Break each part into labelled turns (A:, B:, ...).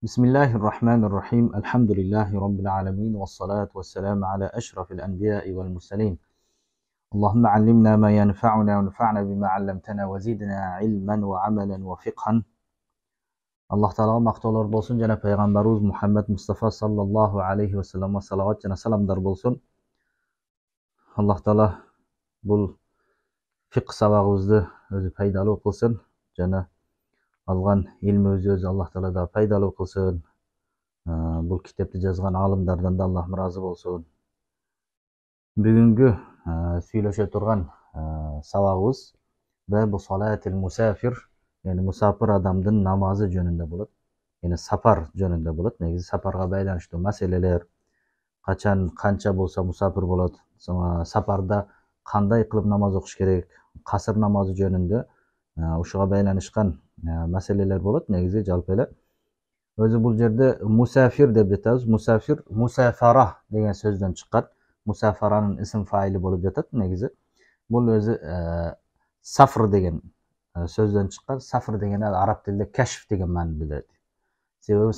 A: Bismillahirrahmanirrahim. Elhamdülillahi Rabbil alemin. Ve salatu ve selamu ala eşrafil enbiya'i vel murselin. Allahümme allimna ma yenfa'una ve nefa'na bima allamtana ve zidna ilmen ve amelen ve fiqhan. Allah Teala'ga maqtovlar bolsun, jana Peygamberimiz Muhammed Mustafa sallallahu aleyhi ve sellem salavat jana salamlar bolsun. Allah Teala bu fiqh sabagыбызды özü paydalı kılsın. Jana algan ilmi özü Allah Teala da paydalı kılsın. Bu kitapты жазган алымдардан да Аллах разы болсун. Бүгүнкү сүйлөшө турган сабагыбыз бабу салатил мусафир, yani musafir адамдын намазы жөнүндө болот. Yani сапар жөнүндө болот. Негизи сапарга байланыштуу маселелер, качан канча болсо мусафир болот, сапарда кандай кылып намаз окуш керек, касыр намазы жөнүндө ушуга байланышкан маселелер болот. Негизи жалпы эле özü bu жерде musafir деп жатабыз. Musafir, musafara деген сөздөн чыккан. Musafaranın isim faili болуп жатат негизи. Бул өзү сафр деген сөздөн чыккан. Сафр деген араб тилинде кашф деген маани билдирет. Себеби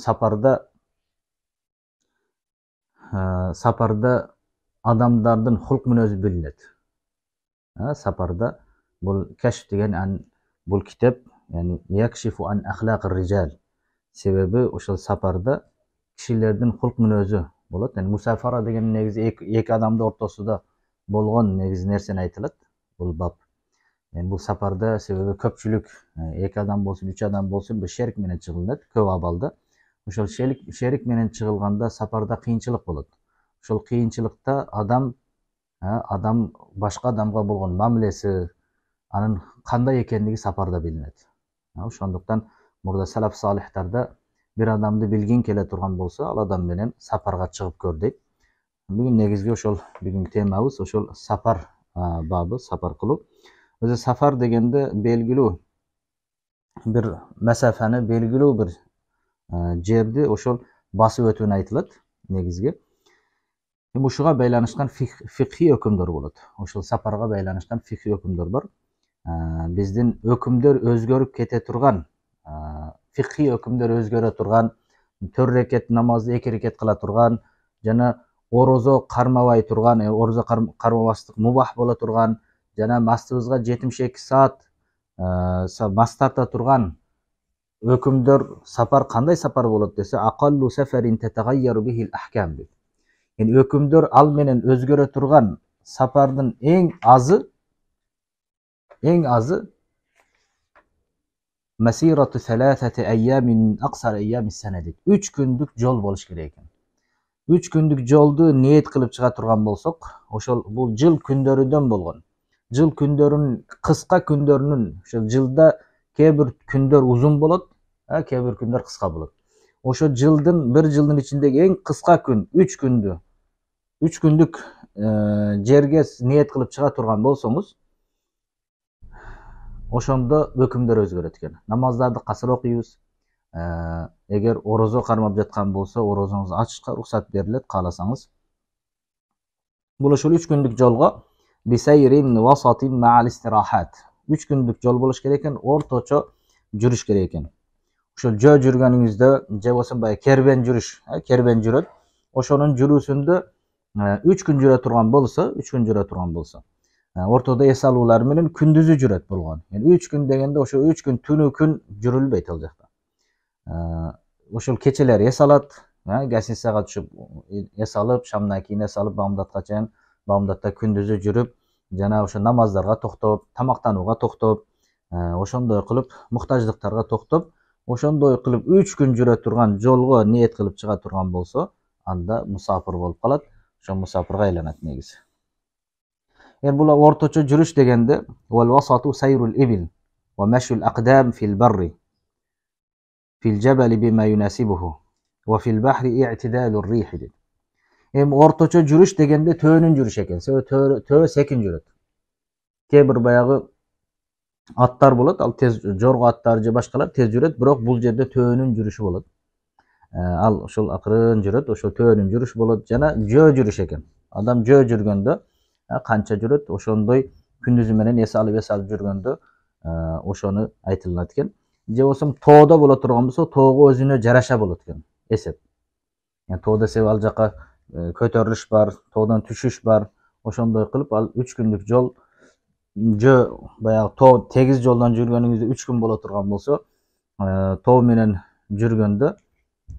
A: сапарда адамдардын хулк мүнөзү билинет. Сапарда бул кашф деген бул китеп, yani yakşifu an ahlaqir rijal. Себеби ошол сапарда кишилердин хулк мүнөзү болот. Yani мусафара деген негизи эки адамдын ортосунда болгон негизи нерсени айтылат. Бул бап. Yani бул сапарда себеби көпчүлүк эки адам болсун, үч адам болсун, бир шерик менен чыгылат көп абалда. Ошол шерик менен чыгылганда сапарда кыйынчылык болот. Ошол кыйынчылыкта адам башка адамга болгон мамилеси, анын кандай экендиги сапарда билинет. Ошондуктан burada salaf salihtarda bir adamды bilgin kele turgan bolsa, al adam менен сапарга чыгып көр дейт. Бүгүн негизги ошол бүгүнкү темабыз ошол сапар бабы, сапар кылуу. Өзү сапар дегенде белгилүү bir масафаны, белгилүү bir жерди ошол басып өтүүнү айтылат негизги. Ушуга байланышкан фикхи өкүмдөр болот. Ошол сапарга байланышкан фикхи өкүмдөр бар. Биздин өкүмдөр өзгөрүп кете турган, фикхи өкүмдөр өзгөрө турган, 4 рекет намазды 2 рекет кыла турган, жана орозо кармабай турган, орозо кармабастык мубах боло турган, жана мастыбызга 72 саат мас тарта турган өкүмдөр сапар кандай сапар болот десе, акаллу сафарин татагайяру бихил ахкам. Yani өкүмдөр ал менен өзгөрө турган сапардын эң азы Masiratu 3 ayyamin min aqsar ayyamis sene deydi. 3 gündük jol boluş керек экен. 3 gündük joldu niyet kılıp çıga turgan bolsok, ошол бул жыл күндөрүдөн болгон. Жыл күндөрүнүн кыска күндөрүнүн, ошол жылда кээ бир күндөр узун болот, кээ бир күндөр кыска болот. Ошо bir жылдын ичиндеги эң кыска күн 3 күндү 3 күндүк жерге ниет кылып чыга турган болсоңуз, ошондо өкүмдөр өзгөрөт экен. Намаздарды касыр окуйбуз. Эгер орозо кармап жаткан болсо, орозоңузду ачышка уруксат берилет кааласаңыз. Бул ошол 3 күндүк жолго бисайрин васатин ма'ал истирахат. 3 күндүк жол болуш керек экен, орточо жүрүш керек экен. Ошол жөө жүргөнүңүздө, же болсо баягы кербен жүрүш, кербен жүрөт. Ошонун жүрүүсүндө 3 күн жүрө турган болсо, ортодо эс алуулар менен күндүзү жүрөт болгон. Yani 3 күн дегенде ошо 3 күн түнү күн жүрүлбөйт ал жакта. Ошол кечелер эс алат, гостиницага түшүп эс алып, шамдан кийин эс алып, бамдатка чейин, бамдатта күндүзү жүрүп, жана ошо намаздарга токтоп, тамактанууга токтоп, ошондой кылып, муктаждыктарга токтоп, ошондой кылып 3 күн жүрө турган жолго ниет кылып чыга турган болсо, анда мусафир болуп калат. Ошо мусафирга айланат негизи. Yani bu ortaço жүрүш дегенде wal wasatu sayrul ibil wa mashul aqdam fil barri fil jabal bima yunasibuhu wa fil bahri i'tidalur rih. Yani ortaço жүрүш дегенде төөнүн жүрүш экен. Төө секин жүрөт. Кээ бир баягы аттар болот, ал тез жорго аттар же башкалар тез жүрөт, бирок бул жерде төөнүн жүрүшү болот. Ал ошол акырын жүрөт, ошол төөнүн жүрүш болот, жана жөө жүрүш экен. Адам жөө жүргөндө канча жүрөт, ошондой күндүзү менен эс алып жүргөндө ошону айтылат экен. же болбосо тоодо боло турган болсо тоого өзүнө жараша болот экен эсеп. Тоодо себеби ал жака көтөрүлүш бар, тоодон түшүш бар. Ошондой кылып ал 3 күндүк жол баягы тоо тегиз жолдон жүргөнүңүздө 3 күн боло турган болсо, тоо менен жүргөндө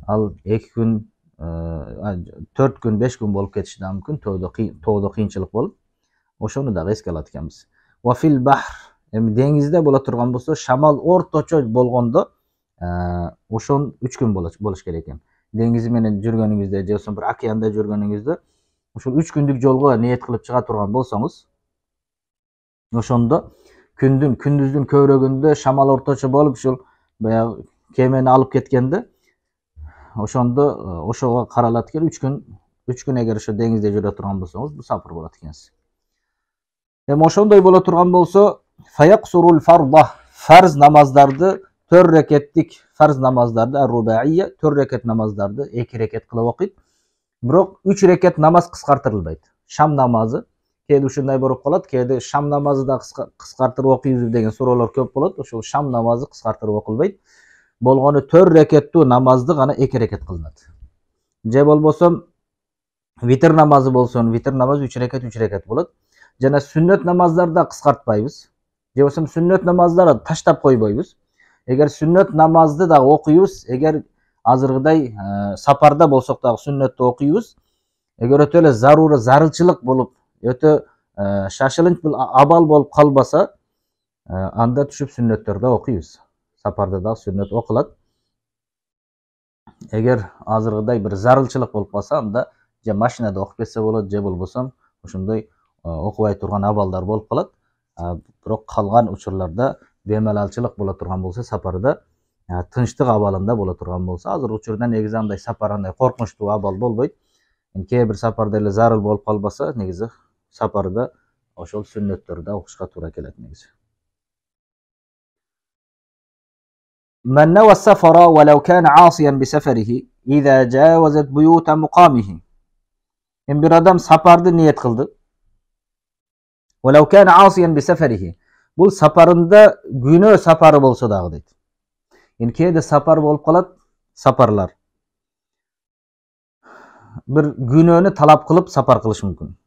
A: ал 2 күн, 4 күн, 5 күн болуп кетиши да мүмкүн. Тоодо кыйынчылык болуп. Ошону дагы эске алат экенбиз. Wa fil bahr, эми деңизде боло турган болсо, шамал орточо болгондо ошон 3 күн болуш керек экен. Деңиз менен жүргөнүңүздө же болбосо бир океанда жүргөнүңүздө ушул 3 күндүк жолго ниет кылып чыга турган болсоңуз, ошондо күндүздүн көбүрөгүндө шамал орточо болуп ушул баягы кемени алып кеткенде, ошондо ошого каралат экен 3 күн эгер ошо деңизде жүрө турган болсоңуз, бул сапар болот экенсиз. Эми ошондой боло турган болсо, фаяқсурул фарда, фарз намаздарды 4 рекеттик фарз намаздарды, ар-рубаия 4 рекет намаздарды 2 рекет кылып окуйт. Бирок 3 рекет намаз кыскартылбайт. Шам намазы кээде ушундай болуп калат, кээде шам намазы да кыскартырып окуйбуз деген суроолор көп болот. Ошол шам намазы кыскартырып окулбайт. Болгону 4 рекеттүү намазды гана 2 рекет кылынат. Же болбосо витр намазы болсун, витр намазы 3 рекет болот. Жана сүннөт намаздарды да кыскартпайбыз. Же болбосо сүннөт намаздарды таштап койбойбуз. Эгер сүннөт намазды да окуйбуз, эгер азыркыдай сапарда болсок дагы сүннөттү окуйбуз. Эгер өтө эле зарылчылык болуп, өтө шашылынч бул абал болуп калбаса, анда түшүп сүннөттөрдү окуйбуз. Сапарда дагы сүннөт окулат. Эгер азыркыдай бир зарылчылык болуп калса, анда же машинада окуп кетсе болот, же болбосо ошондой окубай турган абалдар болуп калат. Бирок калган учурларда бемалалчылык боло турган болсо, сапарда тынчтык абалында боло турган болсо, азыркы учурда негизи андай сапар андай коркунучтуу абал болбойт. Кээ бир сапарда эле зарыл болуп калбаса, негизи сапарда ошол сүннөттөрдү окушка туура келет негизи. من نوى السفر ولو كان عاصيا بسفره إذا جاوزت بيوت مقامه. Bir adam sapardı niyet kıldı. ولو كان عاصيا بسفره. Bul saparında günö saparı bolsa dagı deydi. Keyde sapar bolup kalat, saparlar. Bir günönü talap kılıp sapar kılışı mümkün.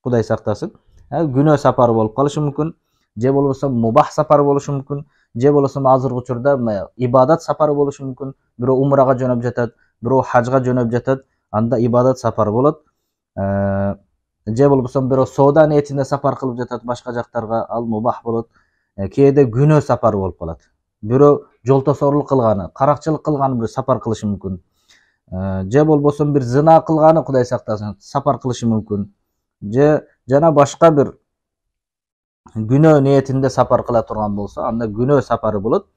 A: Kuday saktasın. Günö saparı bolup kalışı mümkün. Je bolboso mubah saparı boluşu mümkün. Je bolboso azırkı учурда ibadat saparı boluşu mümkün. Biro umraga jönöp jatat, biro hajga jönöp jatat. Anda ibadat saparı bolot. Je bolboso biro soda niyetinde sapar kılıp jatat başka jaktarga, al mubah bolot. Keyde günö saparı bolup kalat. Biro joltosoрлук кылганы, каракчылык кылганы бир сапар кылышы мүмкүн. Же болбосо бир зына кылганы, Кудай сактасын, сапар кылышы мүмкүн. Же жана башка бир günö niyetinde sapar kıla turgan bolsa, anda günö saparı bolot.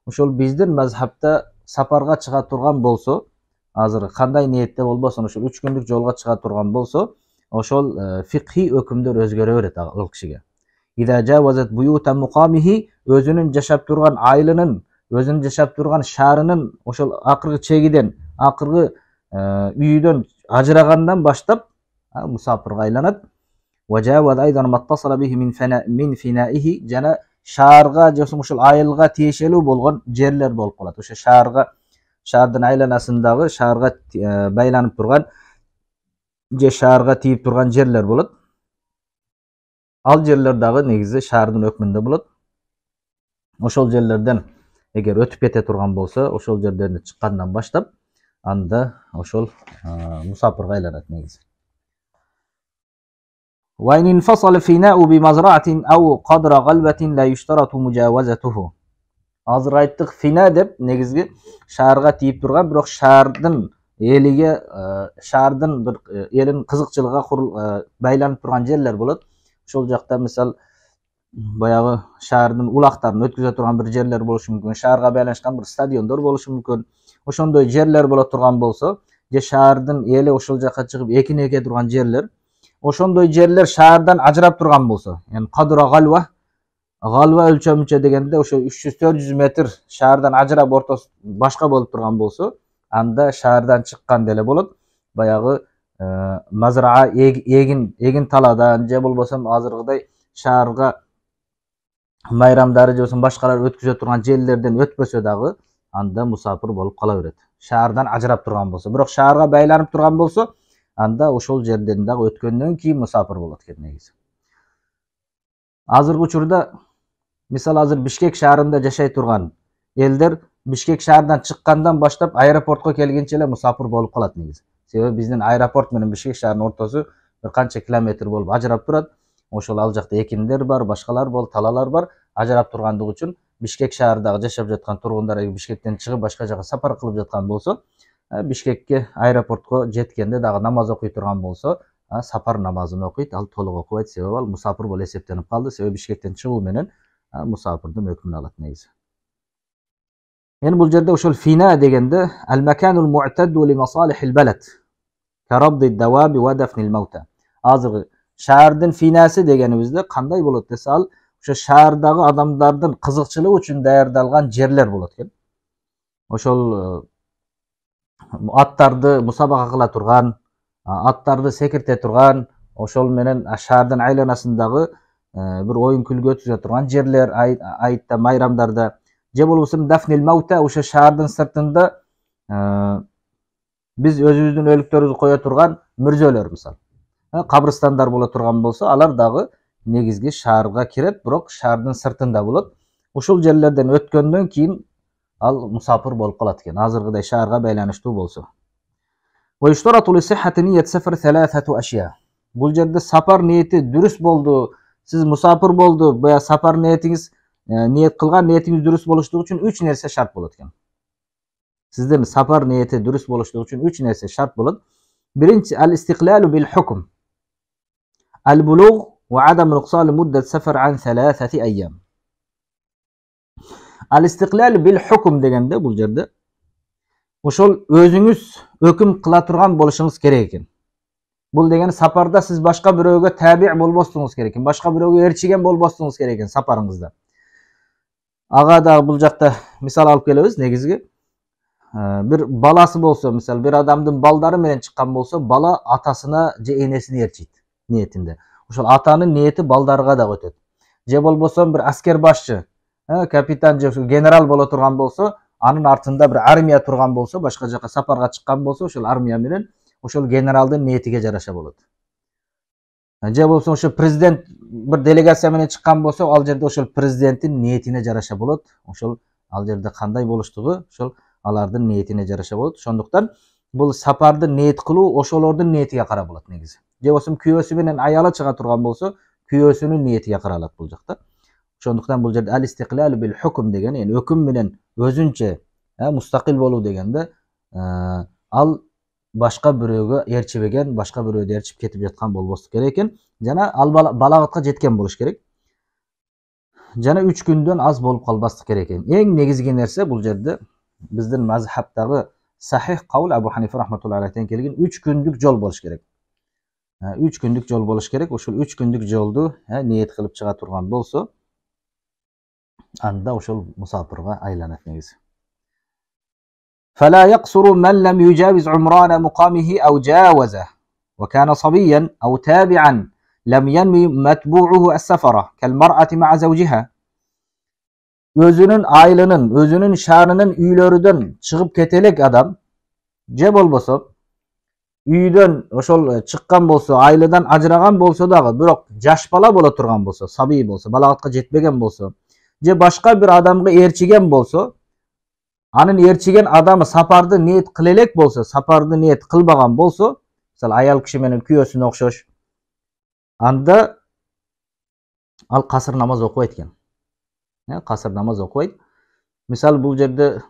A: Ошол биздин мазхабта сапарга чыга турган болсо, азыр кандай ниетте болбосун, ошол 3 күндүк жолго чыга турган болсо, ошол фикхи өкүмдөр өзгөрө берет ал кишиге. İza javazat buyuta muqamihi, özünün жашап турган айылынын, özünün жашап турган шаарынын ошол акыркы чегиден, акыркы үйдөн ажырагандан баштап мусапирге айланат. وجاوز أيضا ما اتصل به من فنائه жана шаарга же ошол айылга тиешелүү болгон жерлер болуп калат. Ошо шаардын айланасындагы шаарга байланып турган же шаарга тийип турган жерлер болот. Ал жерлер дагы негизи шаардын өкмүндө болот. Ошол жерлерден эгер өтүп кете турган болсо, ошол жерден чыккандан баштап анда ошол мусапирге айланат негизи. وإن انفصل الفناء بمزرعة أو قدر غلبة لا يشترط مجاوزته. Азыр айттык фина деп негизги шаарга тийип турган, бирок шаардын элиге, шаардын бир элин кызыкчылыгына байланып турган жерлер болот. Ошол жакта мисал баягы шаардын улактарын өткүзө турган бир жерлер болушу мүмкүн, шаарга байланышкан бир стадиондор болушу мүмкүн. Ошондой жерлер боло турган болсо, же шаардын эли ошол жака чыгып экине эке турган жерлер, ошондой жерлер шаардан ажырап турган болсо, кадра галва өлчөмүнчө дегенде ошо 300-400 метр шаардан ажырап ортосу башка болуп турган болсо, анда шаардан чыккан деле болот. Баягы мазраа эгин таладан же болбосо азыркыдай шаарга майрамдары же болбосо башкалар өткүзө турган жерлерден өтпөсө дагы анда мусафир болуп кала берет. Шаардан ажырап турган болсо, бирок шаарга байланып турган болсо, анда ошол жерден дагы өткөндөн кийин мусафир болот экен негизи. Азыркы учурда мисалы азыр Бишкек шаарында жашай турган элдер Бишкек шаардан чыккандан баштап аэропортко келгенче эле мусафир болуп калат негизи. Себеби биздин аэропорт менен Бишкек шаарынын ортосу бир канча километр болуп ажырап турат. Ошол ал жакта экиндер бар, башкалар бар, талалар бар. Ажырап тургандыгы үчүн Бишкек шаарындагы жашап жаткан тургундар Бишкектен чыгып башка жака сапар кылып жаткан болсо, Бишкекке аэропортко жеткенде дагы намаз окуй турган болсо, сапар намазын окуйт, ал толук окубайт. Себеби ал мусафир болуп эсептенип калды. Себеби Бишкектен чыгуу менен мусафирдин өкмүн алат негизи. Эми бул жерде ошол фина дегенде al-makanul mu'taddu li masalihil balad karabdi ad-dawabi wa dafnil mauta. Азыркы шаардын финасы дегенибизде кандай болот десе, ал ошо шаардагы адамдардын кызыкчылыгы үчүн даярдалган жерлер болот экен. Ошол аттарды мусабака кыла турган, аттарды секирте турган, ошол менен шаардын айланасындагы бир оюн күлгү өткүзө турган жерлер, айтта, майрамдарда же болбосо дафнил маута, ошо шаардын сыртында биз өзүбүздүн өлүктөрүбүздү кое турган мүрзөлөр, мисалы кабырстандар боло турган болсо, алар дагы негизги шаарга кирет, бирок шаардын сыртында болот. Ошол жерлерден өткөндөн кийин ал мусафир болуп калат экен, азыркыдай шаарга байланыштуу болсо. Бул жерде сапар ниети дүрүс болду, сиз мусафир болду, бая сапар ниетиңиз, ниет кылган ниетиңиз дүрүс болуштугу үчүн 3 нерсе шарт болот экен. Сиздин сапар ниети дүрүс болуштугу үчүн 3 нерсе шарт болот. Биринчи al-istiqlalu bil hukm. Al-bulugh wa adam nuqsan muddat safar an 3 ayyam. Al-istiqlalu bil hukm degende bul жерде ошол өзүңүз өкүм кыла турган болушуңуз керек экен. Бул деген сапарда сиз башка бирөөгө таби болбостуңуз керек экен, башка бирөөгө ээрчиген болбостуңуз керек экен сапарыңызда. Ага да бул жакта мисал алып келебиз. Негизги бир баласы болсо, мисалы бир адамдын балдары менен чыккан болсо, бала атасына же энесине ээрчийт ниетинде. Ошол атанын ниети балдарга да өтөт. Же болбосо бир аскер башчы, капитан же генерал боло турган болсо, анын артында бир армия турган болсо, башка жака сапарга чыккан болсо, ошол армия менен ошол генералдын ниетиге жараша болот. Же болбосо ошо президент бир делегация менен чыккан болсо, ал жерде ошол президенттин ниетине жараша болот. Ошол ал жерде кандай болуштугу ошол алардын ниетине жараша болот. Ошондуктан бул сапарды ниет кылуу ошолордун ниетиге карап болот негизи. Же болбосо күйөөсү менен аялы чыга турган болсо, күйөөсүнүн ниетиге каралат бул жакта. Ошондуктан бул жерде al-istiqlalu bil hukm деген, эми өкүм менен өзүнчө мустакил болуу дегенде, ал башка бирөөгө ээрчибеген, башка бирөөдө ээрчип кетип жаткан болбостук керек экен. Жана ал балагатка жеткен болуш керек. Жана 3 күндөн аз болуп калбастык керек экен. Эң негизги нерсе бул жерде биздин мазхабтагы сахих каул Абу Ханифа рахматуллахи алейхтен келген 3 күндүк жол болуш керек. 3 күндүк жол болуш керек. Ошол 3 күндүк жолду ниет кылып чыга турган болсо, анда ошол мусафирга айланат негизи. فلا يقصر من لم يجاوز عمران مقامه أو جاوزه وكان صبيا أو تابعا لم ينوي متبوعه السفرة كالمرأة مع زوجها. Özünün aylının, özünün şarının üylörüdön çıkıp ketelek adam, je bolboso, üydön oşol çıkkan bolso, aylıdan ajragan bolso dagı, bирок жаш bala bola turgan bolso, sabiy bolso, balagatка жетпеген bolso, je başka bir adamga ээрчиген bolso, anın ээрчиген adamı sapardı niyet kılelek bolso, sapardı niyet kılbagan bolso, misal ayal kişi menen kүйөөсүнө окшош, anda al kasır namaz okuyt eкен. Kasır namaz okuyt. Misal bul жерде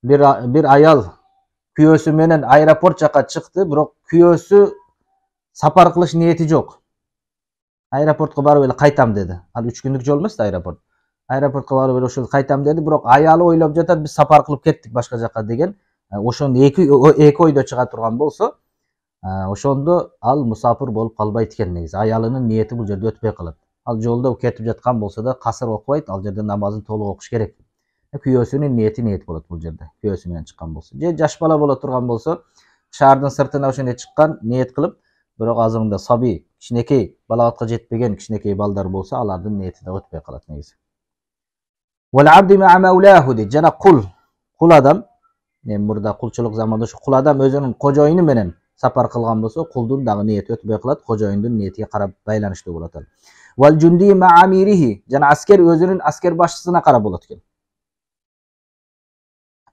A: bir ayal kүйөөсү менен аэропорт жака чыкты, бирок kүйөөсү сапар кылыш ниети жок. Аэропортко барып эле кайтам деди. Ал 3 күндүк жол эмес да аэропорт. Аэропортко барып эле ошол кайтам деди, бирок аялы ойлоп жатат, биз сапар кылып кеттик башка жака деген. Ошондо эки ойдо чыга турган болсо, ошондо ал мусафир болуп калбайт экен негизи. Аялынын ниети бул жерде өтпөй калат. Ал жолдо кетип жаткан болсо да касыр окубайт, ал жерде намазын толук окуш керек. Kүйөөсүнүн ниет болот бул жерде. Kүйөөсү менен чыккан болсо. Же жаш бала боло турган болсо, шаардын сыртына ошондой чыккан, ниет кылып, бирок азырында саби, кичинекей, балагатка жетпеген кичинекей балдар болсо, алардын ниети да өтпөй калат негизи. Vel abdi ma'a mevlahu deydi. Jana kul adam, men burada kulçuluk zamanında şu kul adam özünün kojoyunu menen sapar kılgan bolsa, kuldun dagı niyeti ötbey kılat, kojoyundun niyetiga qarab baylanışlı bolat. Vel jundi ma'a amirihi, jana asker özünün asker başçısına qarab bolat ekan.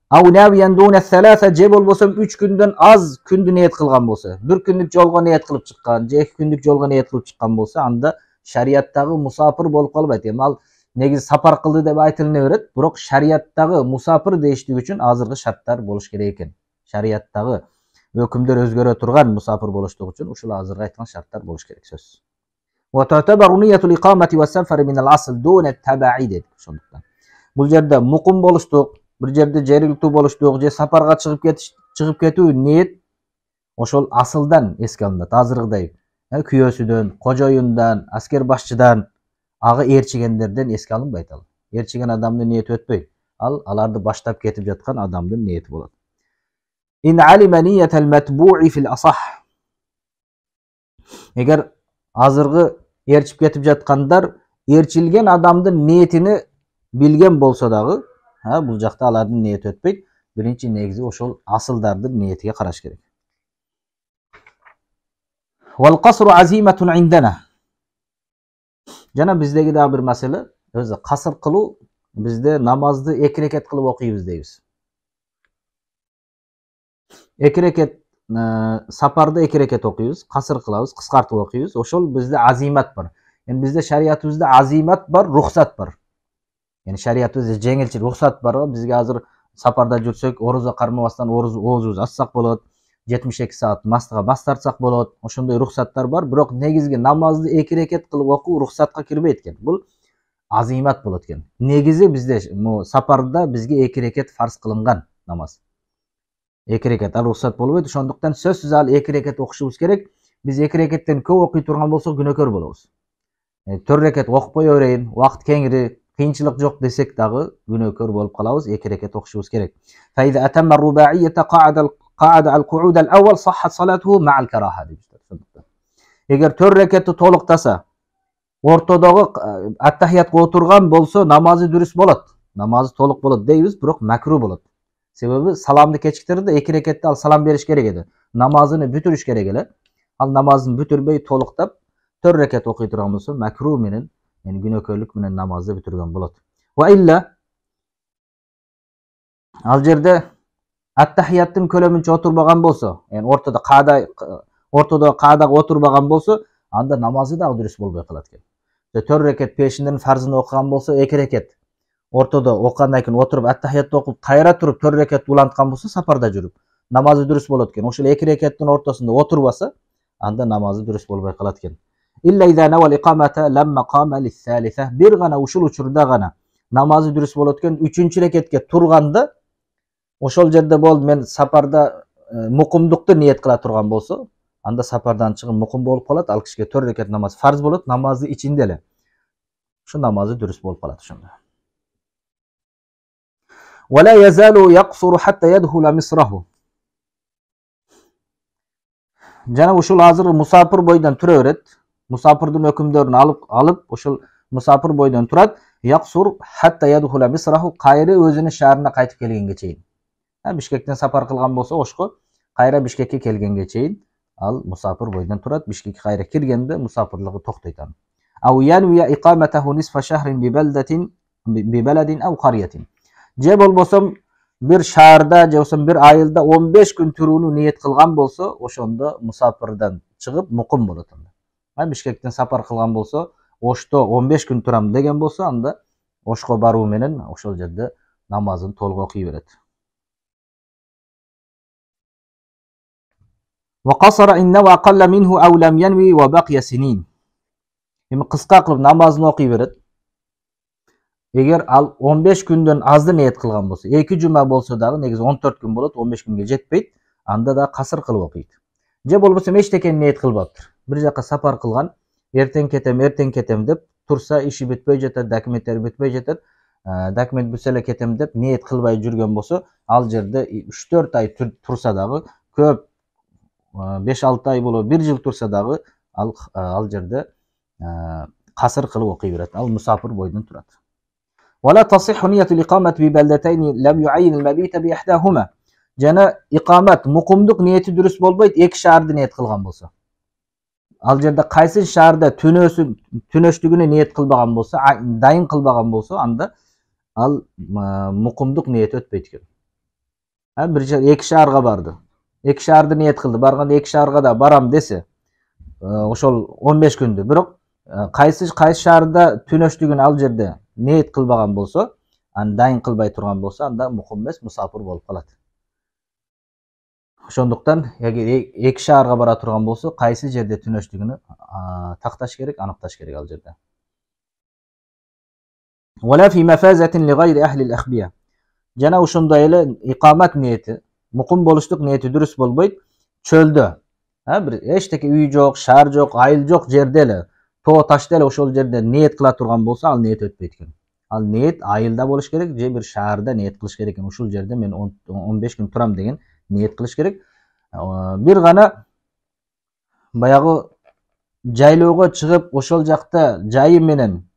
A: Aw nawiyan duna thalatha je bolbosam 3 günden az kündü niyet kılgan bolsa, 1 günlük jolga niyet kılıp çıkkan, je 2 günlük jolga niyet kılıp çıkkan bolsa, anda şariattagı musafir bolup kalıp aytayım. Al negiz sapar kıldı dep aytılına beret, biroq şariattagı musafir deyiştigi üçün azırgı şartlar boluş gerek eken. Şariattagı hökümдөр özgörө turgan musafir boluştuğu üçün uşul azırgı aytılgan şartlar boluş gerek söz. Wa tu'tabaru niyatul iqamati ve seferi min al-asl duna taba'i dedik şonduktan. Bu jerde muqim boluştuk, bir jerde jerikli boluştuk, je saparga çıkıp ketүү niyet oşol asıldan eske alınat. Azırgıday küyösüdөн, kojoyundan, asker başçıdan, ağı erçigenlerden eske alınbayt al. Erçigen adamdын niyeti ötpey. Alardı baştap ketip жатқан adamdын niyeti bolat. İn alima niyetel metbu'i fil asah. Eger azırgı erçip ketip жатқандар erçilgen adamdын niyetini bilgen bolsa dagı, bul jakta alardын niyeti ötpeyt. Birinci negizi oşol asıldardын niyetiga karaş gerek. Vel qasru azimetun indana. Jana bizdegi da bir mesele, özü qasr kılуу, bizde namazdı 2 reket kılıp okuyubuz deybiz. 2 reket saparda 2 reket okuyubuz, qasr kılabız, qısqartıp okuyubuz. Oşol bizde azimet var. Yani bizde şariatımızda azimet var, ruhsat var. Yani şariatımızda jеңилчил ruhsat var. Bizge hazır saparda jursek, oruza karmabastan oruzu açsak bolat. 72 saat mastıga bas tartsak bolat. Oşondoy ruhsatlar var. Biroq negizgi namazды 2 reket kılıp okuu ruhsatga kirбейт экен. Bul azimat bolat экен. Negizi bizde saparda bizge 2 reket farz kılıngan namaz. 2 reket al ruhsat bolбойт. Ошондуктан сөзсүз ал 2 reket okuşubuz gerek. Biz 2 reketten көп okuy turgan bolsok günökör bolobuz. 4 reket okupay öreyin, wagt kengiri, kıyınçılık yok desek dagı günökör bolup kalabız. 2 reket okuşubuz gerek. Fa iza atamma rubaiyete qa'ada al-qu'ud al-awwal sahhat salatuhu ma'al karaha demişler. Eger 4 reketi toluktasa, ortodagı attahiyatga oturgan bolsa namazı dürüst bolat. Namazı toluk bolat deybiz, biroq makruh bolat. Sebebi salamды kechiktirdi, 2 rekette al salam beriş gerek edi. Namazını bütürüş gerek ele. Al namazını bütürbey toluktap 4 reket okuy turgan bolsa makruh menen, yani günökörlük menen namazды bütürgen bolat. Wa illa al jerde attahiyatın kölömünçe oturbagan bolsa, yani ortada qadaga oturbagan bolsa, anda namazı da dürüst bolbay kalat eкен. 4 reket peşinden farzını okugan bolsa 2 reket ortada okugandan keyin oturup attahiyatты okup kayra turup 4 reket ulantkan bolsa saparda жүрүp namazı dürüst bolat eкен. Oşul 2 reketin ortasında oturbasa, anda namazı dürüst bolbay kalat eкен. İlla iza nawal iqamata lamma qama lis-salisah. Bir gana uşul uçurda gana namazı dürüst bolat eкен. 3-nji reketke turganda oşol jerde boldu men saparda muqimdukты niyet kıla turgan bolsa, anda sapardan çıkıp muqim bolup kalat. Al kişiге 4 reket namaz farz bolat, namazı içinde ele. Şu namazı dürüst bolup kalat şunda. Ve la yazalu yaqsuru hatta yadkhula misrahu. Jana uşul hazır musafir boydan türöret. Musafirдин hökümdörünü alıp uşul musafir boydan turat. Yaqsur hatta yadkhula misrahu. Kayra özünün şaharına qaytıp kelgenge çeyin. Bişkekten sapar kılgan bolsa oşko, kayra Bişkekке kelgenge çeyin al musafir boydan turat. Bişkekке kayra kirgende musafirliği toktaytan. Aw yanwiya iqamatahu nisfa shahrin bi beledin aw qaryatin. Je bolbosam bir şaharda, je bolsam bir ayılda 15 gün turunu niyet kılgan bolsa, oşonda musafirden çıkıp muqim bolat. Bişkekten sapar kılgan bolsa, oşto 15 gün turam degen bolsa, anda oşko baruu menen oşol jerde namazын toluk okuy beret. وقصر إن نوى أقل منه أو لم ينوي وبقي سنين. Hem kıska kılıp namazını okuy beret. Eger al 15 günden azdı niyet kılgan bolsa, 2 cuma bolsa dagı negiz 14 gün bolat, 15 günge jetpeyt, anda da kasır kılıp okuyt. Je bolbosa eçteken niyet kılbaptır. Bir jaka sapar kılgan, erten ketem dep tursa işi bitpey jeter, dokumentleri bitpey jeter. Dokument bütse ketem dep niyet kılbay жүрген bolsa, al jerde 3-4 ay tursa dagı köp 5-6 ay bolo 1 yıl tursa dagı al jerde kasır kılıp okuy beret. Al musafir boydan turat. ولا تصح نية الإقامة ببلدتين لم يعين المبيت بإحداهما. Jana iqomat muqimlik niyeti durust bo'lmaydi, ikki shaharda niyat qilgan bo'lsa. Al yerda qaysi shaharda tunashligini niyat qilmagan bo'lsa, dayin qilmagan bo'lsa, anda al muqimlik niyati o'tmaydi ekan. Ha, bir ikki shaharga bordi. Ikki shaharda niyat qildi. Borganda ikki shaharga da baram desa, o'shol 15 kunda. Biroq qaysi shaharda tunashligini al yerda niyat qilmagan bo'lsa, dayin qilmay turgan bo'lsa, anda muqim emas, musafir bo'lib qoladi. Ошондуктан эки шаарга бара турган болсо, кайсы жерде түнөштүгүнү такташ керек, аныкташ керек ал жерде. Wala fi mafazatin li gayri ahli al-akhbiya. Jana ошондой эле икамат ниети, муким болуштук ниети дурус болбойт, чөлдө. Бир эчтеке үй жок, шаар жок, айыл жок жерде эле, тоо ташта эле ошол жерде ниет кыла турган болсо, ал ниет өтпөйт экен. Ал ниет айылда болуш керек, же бир шаарда ниет кылыш керек экен. Ушул жерде мен 15 күн турам деген ниет кылыш керек. Bir gana баягы жайлоого чыгып, ошол жакта жайы менен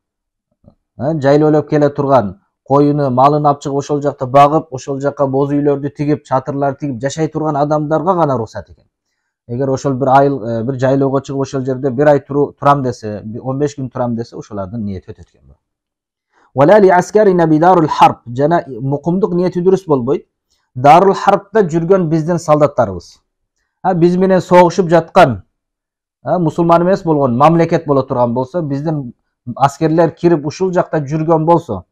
A: жайлоолоп келе турган коюну, малын алып чыгып, ошол жакта багып, ошол жакка боз үйлөрдү тигип, чатырлар тигип жашай турган адамдарга гана уруксат экен. Эгер ошол bir айыл, bir жайлоого чыгып, ошол жерде bir ай турам десе, 15 күн турам десе, ошолордун ниети өтөт экен. Wala li askarina bidarul harb. Жана мукимдик ниети дурус болбойт. Darul Harp'ta жүргөн биздин солдаттарыбыз. Биз менен согушуп жаткан, мусулман эмес болгон мамлекет боло турган болсо, биздин аскерлер кирип ушул жакта жүргөн болсо,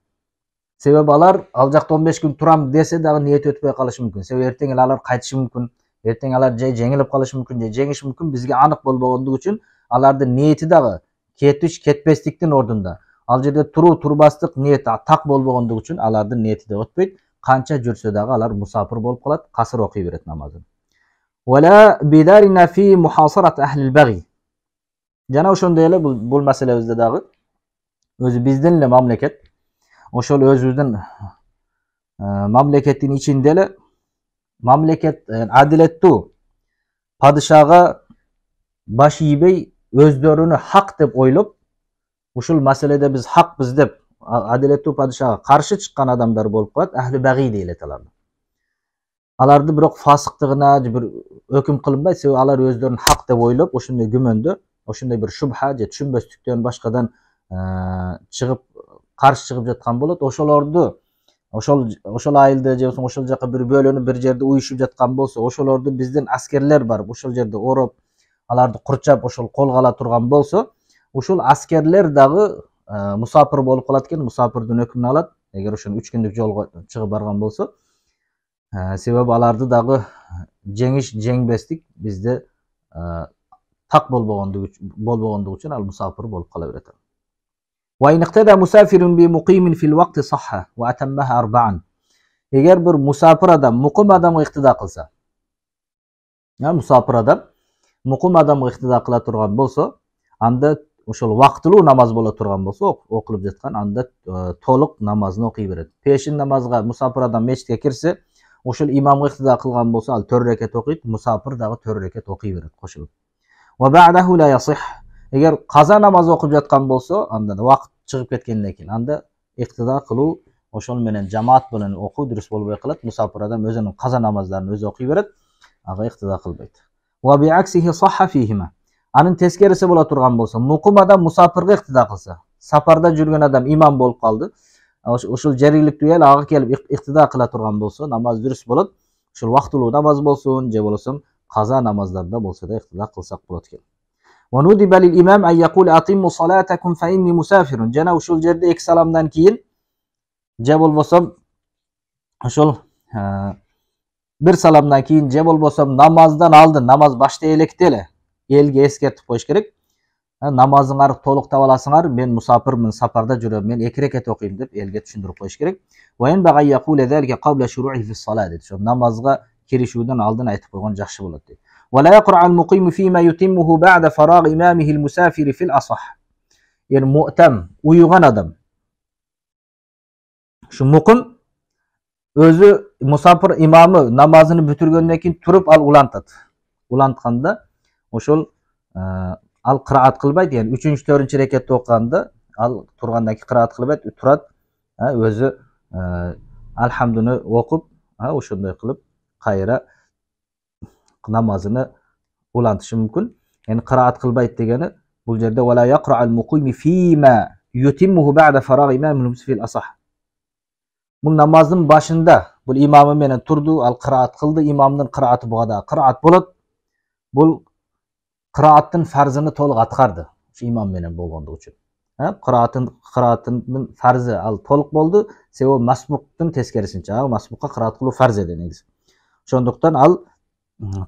A: себеби алар ал жакта 15 күн турам десе дагы ниет өтпөй калышы мүмкүн. Себеби эртең эле алар кайтышы мүмкүн, эртең алар жай жеңилип калышы мүмкүн, же жеңиши мүмкүн. Бизге анык болбогондугу үчүн алардын ниети дагы кетиш, кетпестиктин ордунда. Ал жерде туруу, турбастык ниет так болбогондугу үчүн алардын ниети да өтпөйт. Kança жүрсө дагы алар мусафир болуп калат, касыр окуй берет намазын. Wala bidarina fi muhasarat ahli al-baghi. Жана ошондой эле бул маселебизде дагы өзү биздин эле мамлекет, ошол өзүбүздүн мамлекеттин ичинде эле мамлекет адилеттүү падышага баш ийбей өздөрүнү хак деп ойлоп, ушул маселеде биз хакпыз деп адилеттүү падышага каршы чыккан адамдар болуп калат, ахли баги дейлет аларды. Аларды бирок фасыктыгына же бир өкүм кылынбайт, себеби алар өздөрүн хак деп ойлоп, ошондой күмөндө, ошондой бир шубха же түшүнбөстүктөн башкадан чыгып, каршы чыгып жаткан болот. Ошолорду, ошол айылды же ошол жака бир бөлөнүп бир жерде уюшуп жаткан болсо, ошолорду биздин аскерлер барып, ошол жерде ороп, аларды курчап, ошол колго ала турган болсо, ушул аскерлер дагы musafir болуп калат экен, musafirдин өкүмүн алат. Эгер ошон 3 күндүк жолго чыгып барган болсо, себеби аларды дагы жеңиш, жеңбестик бизде так болбогондугу үчүн ал musafir болуп кала берет. Wa in iqtada musafirun bi muqimin fil waqti sahha wa atammaha 4. Эгер бир musafir адам muqim адамга иктида кылса, musafir адам muqim адамга иктида кыла турган болсо, анда ошол вактылуу намаз боло турган болсо, окулуп жаткан, анда толук намазын окуй берет. Пешин намазга мусафир адам мечитке кирсе, ошол имамга иктида кылган болсо, ал 4 рекет окуйт, мусафир дагы 4 рекет окуй берет кошулуп. Ва ба'даhu la yasih. Эгер каза намаз окуп жаткан болсо, анда вакыт чыгып кеткенден кийин, анда иктида кылуу ошол менен жамаат менен окуу дурус болбой калат. Мусафир адам өзүнүн каза намаздарын өзү окуй берет, ага иктида кылбайт. Ва би'aksihi sahha fihima. Анын тескериси боло турган болсо, муким адам мусафирге иктида кылса, сапарда жүргөн адам имам болуп калды, ошол жергиликтүү эл ага келип иктида кыла турган болсо, намаз дурус болот. Ошол вактылуу намаз болсун, же болсо каза намаздарда болсо да иктида кылсак болот экен. Ва нудиба лил имам ан якула атимму салатакум фа инни мусафирун. Жана ушул жерде 2 саламдан кийин, же болбосо ошол 1 саламдан кийин, же болбосо намаздан алдын, намаз баштай электе эле elge eskертип коюш керек. Намазыңар толуктап аласыңар, мен мусафирмин, сапарда жүрөм, мен 2 рекет окуйм деп элге түшүндүрүп коюш керек. Ва ин бага якула залика qabla shuru'i fi as-salat деп. Намазга киришүүдөн алдын айтып койгон жакшы болот дейт. Ва la yaqra al-muqim fima yutimmuhu ba'da faragh imamihi al-musafir fi al-asah. Yani mu'tam, uyugan adam. Şu muqim özü musafir imamı namazını бүтүргөндөн кийин туруп ал улантат. Улантканда ошол ал кыраат кылбайт, яни 3-4 рекетти окуганда ал тургандан кийин кыраат кылбайт, турат, өзі alhamduni o'qib, o'shanday qilib qayra namozini ulantishi mumkin. Ya'ni qiroat qilmaydi degani bu yerda wala yaqra'ul muqimi fima yutimmuhu ba'da faragh imamil fil asah. Bu namozning boshida bu imomi bilan turdi, al qiroat qildi, imomning qiroati bo'ladi. Qiroat bo'lib, bu qiroatning farzini to'liq atqardi. Shu imom bilan bo'lganda uchun. Qiroatning farzi al to'liq bo'ldi, sebo masbuqdan teskarisincha, masbuqqa qiroat qilib farz edi negiz. Shundaqdan al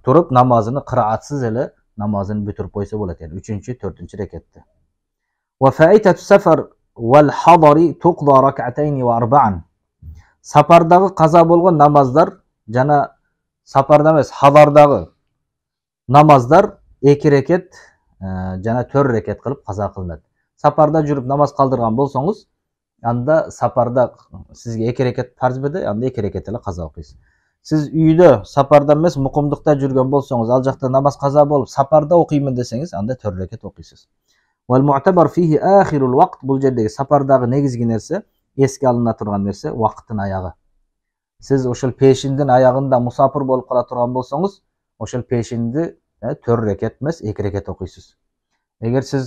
A: turib namozini qiroatsiz ele namozini bitirib qo'ysa bo'ladi, ya'ni 3-4 rakatda. Va fa'itatu safar wal hadari tuqda rak'atayn va arba'an. Safardagi qazo bo'lgan namozlar, jana safarda emas, hadardagi namozlar 2 rakat, jana 4 rakat qilib qazo qilinadi. Safarda yurib namoz qoldirgan bo'lsangiz, anda safarda sizga 2 rakat farz bo'ldi, anda 2 rakat bilan qazo qilasiz. Siz uyda safarda emas, muqimlikda yurgan bo'lsangiz, al joqda namoz qazo bo'lib, safarda o'qiyman desangiz, anda 4 rakat o'qiysiz. Val mu'tabar fihi akhirul vaqt, bu yerdagi safardagi negizgi narsa, esga alina turgan narsa vaqtning oyog'i. Siz o'shal peshindan oyog'ida musofir bo'lib qola turgan bo'lsangiz, o'shal peshinni 4 rakat emas, 2 rakat o'qiysiz. Agar siz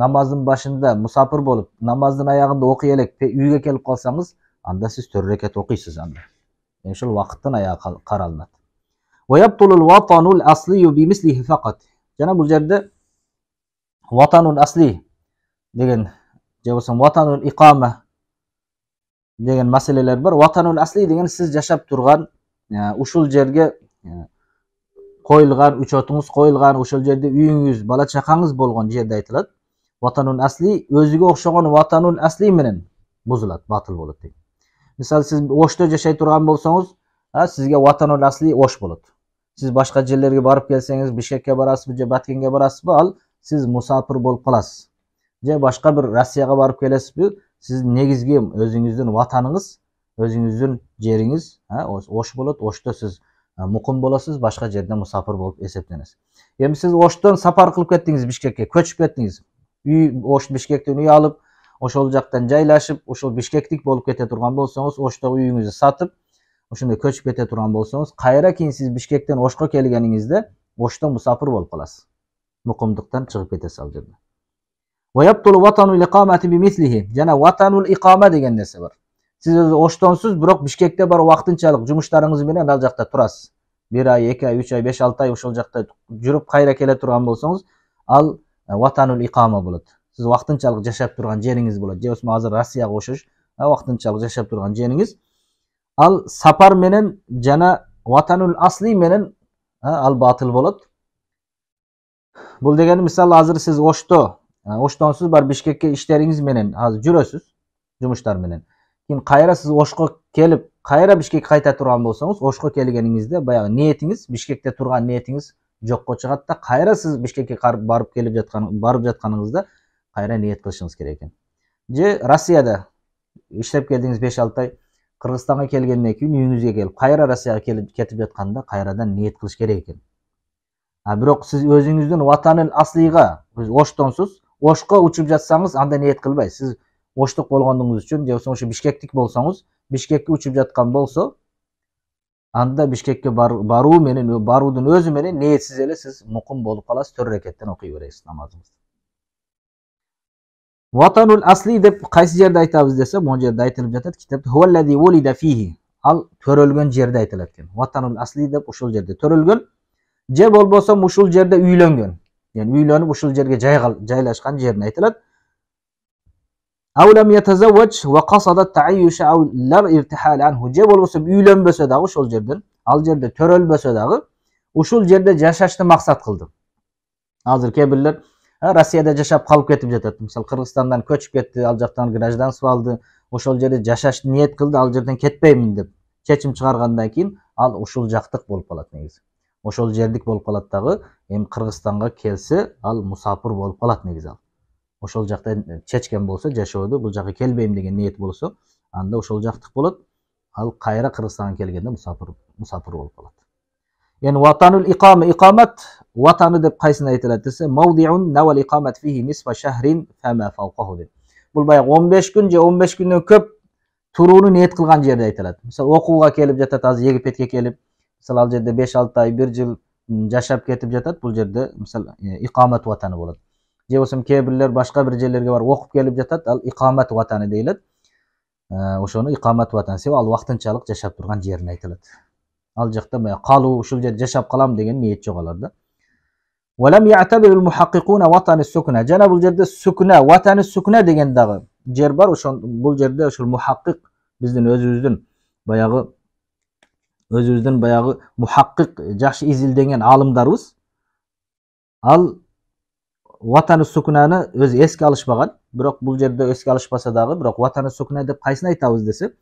A: namozning boshida musofir bo'lib, namozning oyog'ida o'qiyalik, uyga kelib qolsangiz, anda siz 4 rakat o'qiysiz anda. Yani şu vaqtdan oyog'i qaraladi. Va yabtulul vatanul asli bimislihi faqat. Jana bu yerda vatanul asli degan, bo'lsam vatanul iqoma degan masalalar bor. Vatanul asli degan siz yashab turgan, ushul yerga qo'yilgan, uchotingiz qo'yilgan, ushul yerda uyingiz, bola chaqangiz bo'lgan yerda aytiladi. Vatanul asli o'ziga o'xshagan vatanul asli bilan buziladi, batil bo'ladi. Misal siz O'shda yashay turgan bo'lsangiz, sizga vatanul asli O'sh bo'ladi. Siz boshqa yerlarga borib kelsangiz, Bishkekka borasizmi, Batkenga borasizmi, al siz musofir bo'lib qolasiz. Boshqa bir Rossiyaga borib kelasizmi, siz negizgi o'zingizning vataningiz, o'zingizning yeringiz, O'sh bo'ladi. O'shda siz muqim bo'lasiz, boshqa yerda musofir bo'lib hisoblanasiz. Endi siz O'shdan safar qilib ketdingiz, Bishkekka ko'chib ketdingiz. Uy O'sh Bishkekdan uy olib, o'shol joqdan joylashib, o'shol Bishkeklik bo'lib keta turgan bo'lsangiz, O'shda uyingizni sotib, o'shunda ko'chib keta turgan bo'lsangiz, qayra keyin siz Bishkekdan O'shga kelganingizda O'shdan musofir bo'lib qolasiz. Muqimlikdan chiqib ketasiz albatta. Va yabtulu vatanul iqomati bimislihi. Yana vatanul iqoma degan narsa bor. Siz o'zi O'shdansiz, biroq Bishkekda bor vaqtinchalik jumushlaringiz bilan al joqda turasiz. 1 oy, 2 oy, 3 oy, 5-6 oy o'shol joqda yurib qayra kela turgan bo'lsangiz, al vatanul iqoma bo'ladi. Siz vaqtinchalik yashab turgan yeringiz bo'ladi. O'sma hozir Rossiyaga o'xshash, vaqtinchalik yashab turgan yeringiz. Al safar menen jana vatanul asli menen al batil bo'ladi. Bu degani misal hozir siz O'shdansiz bar Bishkekka ishlaringiz menen hozir yurasiz, jumishlar menen. Keyin qayra siz O'shga kelib, qayra Bishkekka qayta turgan bo'lsangiz, O'shga kelganingizda bayog'i niyatingiz, Bishkekda turgan niyatingiz jo'qqa chiqadi. Qayra siz Bishkekka borib jatganingizda qayra niyat qilishingiz kerak ekan. Rossiyada ishlab keldingiz 5-6 oy, Qirg'izistonga kelgandan keyin uyingizga kelib, qayra Rossiyaga ketib yotganda qayradan niyat qilish kerak ekan. Biroq siz o'zingizning vatanil asliga, siz O'shdansiz, O'shga uchib jatsangiz, anda niyat qilmaysiz. Siz O'shliq bo'lganingiz uchun, yo'qsa o'sha Bishkeklik bo'lsangiz, Bishkekka uchib jatgan bo'lsa, anda Bishkekka barudin o'zi menen niyatsiz ele siz muqim bo'lib qolasiz, 4 rakatdan o'qiyverasiz namozingizni. Vatanul asli deb qaysi yerda aytamiz desa, bu yerda aytilib jatadi kitobda huvallazi wulida fihi. Al to'rilgan yerda aytiladi ekan. Vatanul asli deb o'shul yerda to'rilgan, bo'lsa o'shul yerda uylangan. Ya'ni uylanib o'shul yerga joylashgan yerni aytiladi. Aw lam yatazawwaj va qasada ta'ayyush aw lar irtihal anhu. Bo'lsa uylanmasa da o'shul yerdan, al yerda to'rilmasa da o'shul yerda yashashni maqsad qildi. Hozir kebillar Rossiyada yashab qolib ketib jatadi. Misol Qirg'izistondan ko'chib ketdi, al joqdan grajdanstvo oldi, o'shol yerda yashashni niyat qildi, al yerdan ketmayman deb chechim chiqargandan keyin al o'shol joqtiq bo'lib qoladi negiz. O'shol yerlik bo'lib qoladi tag'i, ham Qirg'izistonga kelsa, al musofir bo'lib qoladi negiz. O'shol joqda chechgan bo'lsa, yashaydi, bu joqqa kelmayman degan niyat bo'lsa, anda o'shol joqtiq bo'ladi. Al qayra Qirg'izistonga kelganda musofir bo'lib qoladi. Yani vatanul iqomat vatani deb qaysini aytiladi desa, mavdi'un nawal iqomat fihi nisfa shahrin fama fawqahu deb. Bu bayaq 15 kun, 15 kundan ko'p turuunu niyet kılgan yerde aytıladi. Misal okuwga kelip jatat, azыр Egipetke kelip, misal al jerde 5-6 ay, 1 yıl жашап кетип жатат. Бул жерде мисал икамат ватаны болот. Же болсом кээ бирлер башка бир жерлерге барып окуп келип жатат. Ал икамат ватаны дейилет. Ошону икамат ватаны себеби ал вактынчалык жашап турган жерин айтылат. Ал жакта бая калуу, ушул жерде жашап калам деген ниет жок аларда. ولم يعتبر المحققون وطن السكنة. Жана бул жерде сүкүнө, ватаны сүкүнө деген дагы жер бар. Ошол бул жерде ошол мухаккик биздин өзүбүздүн баягы мухаккик жакшы изилдеген алымдарыбыз ал ватаны сүкүнаны өзү эске алышпаган. Бирок бул жерде эске алышпаса дагы, бирок ватаны сүкүнө деп кайсыны айтабыз десе,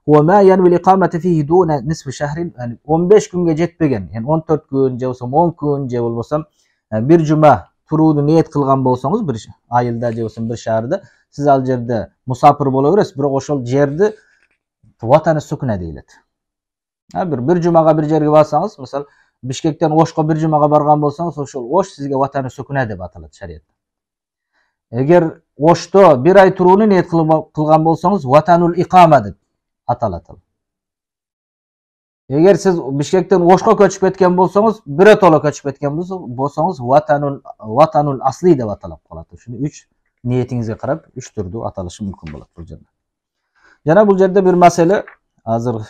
A: وما ينوي الإقامة فيه دون نصف شهر, yani 15 күнгө жетпеген, yani 14 күн же болсом 10 күн же болбосом bir жума турууну ниет кылган болсоңуз, bir айылда же болсом bir шаарда сиз ал жерде мусапир боло бересиз, бирок ошол жерди ватаны сүкүнө дейилет. Bir жумага bir жерге барсаңыз, мисал Бишкектен Ошко bir жумага барган болсоңуз, ошол Ош сизге ватаны сүкүнө деп аталат шариятта. Эгер Ошто bir ай турууну ниет кылган болсоңуз, ватанул икама деп аталат. Эгер сиз Бишкектен Ошко көчүп кеткен болсоңуз, биротоло көчүп кеткен болсоңуз, ватанул асли деп аталып калат. Ушуну 3 ниетиңизге карап 3 түрдүү аталышы мүмкүн болот бул жерде. Жана бул жерде bir маселе, азыр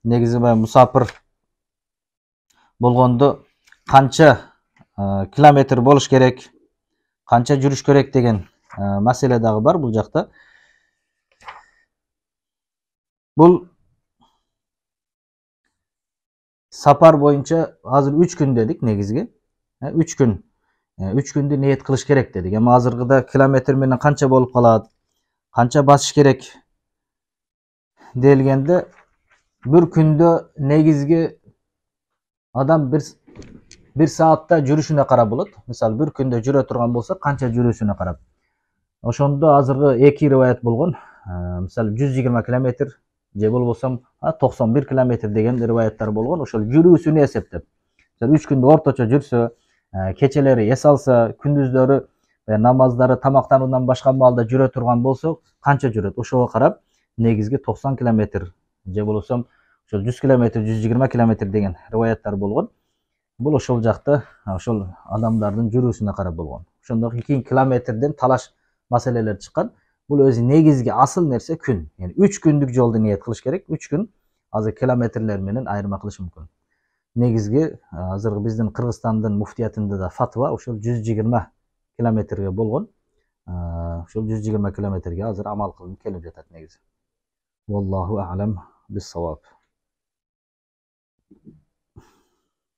A: негизи мусапир болгондо канча километр болуш керек, канча жүрүш керек деген маселе дагы бар бул жакта. Бул сапар боюнча азыр 3 күн дедик негизги. 3 күн. 3 күндү ниет кылыш керек дедик. Эми азыркыда километр менен канча болуп калат, канча басыш керек делгенде, bir күндө негизги адам bir saatта жүрүшүнө карап болот. Мисалы bir күндө жүрө турган болсо, канча жүрүүсүнө карап. Ошондо азыркы 2 риваят болгон. Мисалы 120 километр же болбосом 91 километр деген риваяттар болгон. Ошол жүрүүсүнү эсептеп. Мисалы 3 күндө орточо жүрсө, кечелери эс алса, күндүздөрү намаздары, тамактануудан башка маалда жүрө турган болсо, канча жүрөт? Ошого карап, негизги 90 километр же болбосом ошол 100 километр, 120 километр деген риваяттар болгон. Бул ошол жакта ошол адамдардын жүрүүсүнө карап болгон. Ошондо кийин километрден талаш маселелер чыккан. Бул өзү негизги асыл нерсе күн. Yani 3 күндүк жолду ниет кылыш керек. 3 күн азыр километрлер менен айырма кылыш мүмкүн. Негизги азыр биздин Кыргызстандын муфтиятында да фатва ошол 120 километрге болгон. Ошол 120 километрге азыр амал кылып келип жатат негизи. Wallahu a'lam bis-sawab.